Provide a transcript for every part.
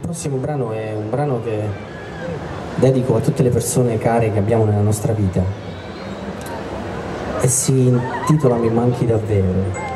prossimo brano è un brano che dedico a tutte le persone care che abbiamo nella nostra vita e si intitola Mi manchi davvero.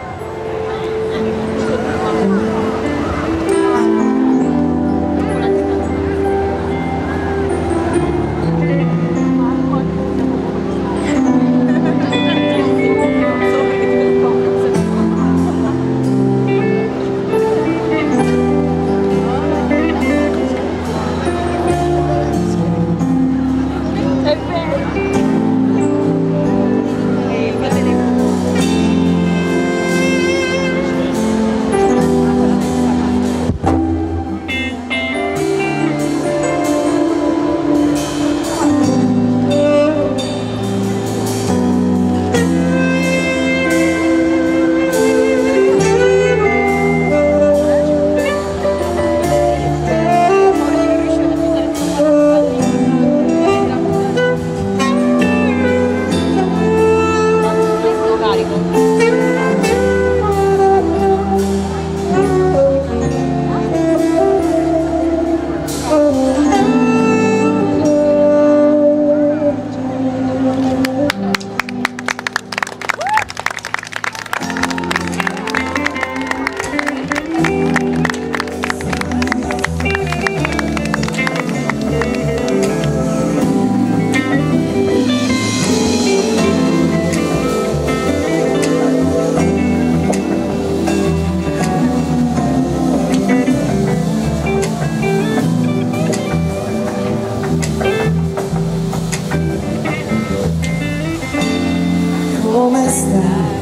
Come stai?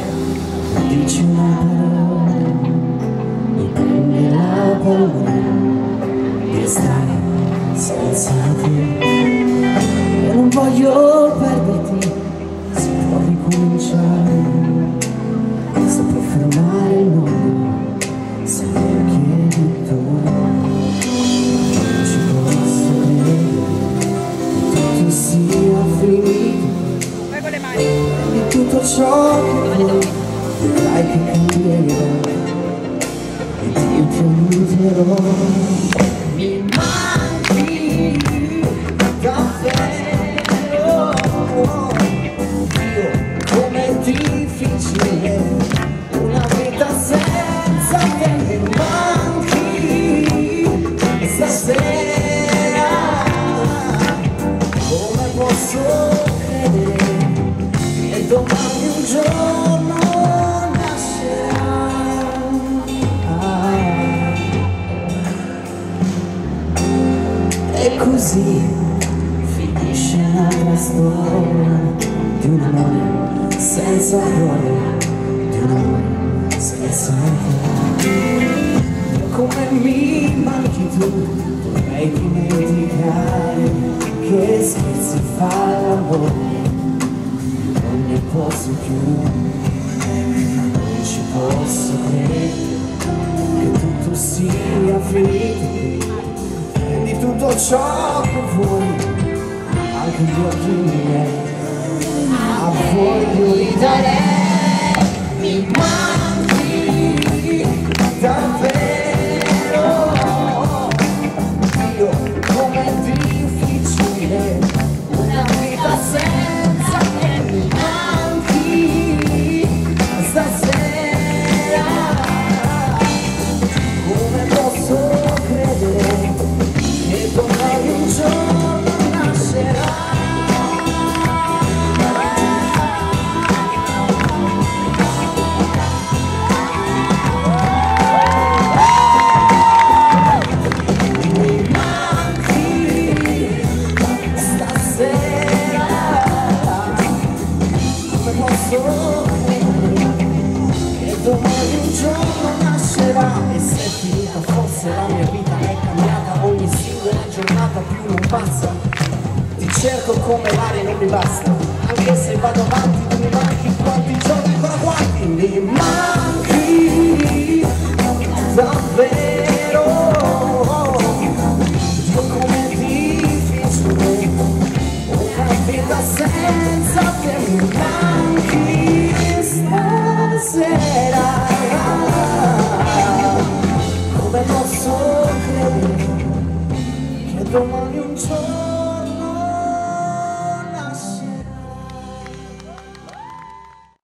Dici una parola, mi prende la paura di stare senza te. E non voglio perderti, si può ricominciare, sto per fermare il mondo, se me lo chiedi tu. Non ci posso credere che tutto sia finito, di tutto ciò che vuoi, vedrai che cambierà ed io ti aiuterò. Mi manchi davvero, Dio, com'è difficile una vita senza te. Mi manchi stasera, come posso credere che domani un giorno nascerà. E così finisce un'altra storia di un amore senza gloria, di un amore senza te. Come mi manchi tu, vorrei dimenticare che scherzi fa l'amore. Non ne posso più, non ci posso credere che tutto sia finito, e di tutto ciò che vuoi, anche gli occhi miei, a voglio ridere. Mi manchi davvero, Dio, com'è difficile una vita senza te. Mi manchi stasera, come posso credere che domani un giorno nascerà. Mi manchi stasera, come posso credere che domani un giorno nascerà. E se è finita forse la mia vita è cambiata, ogni singola giornata più non passa, ti cerco come l'aria non mi basta, anche se vado avanti tu mi manchi. Quanti giorni ancora, quanti? Mi manchi davvero, Dio, com'è difficile una vita senza te. Mi manchi stasera, come posso credere domani un giorno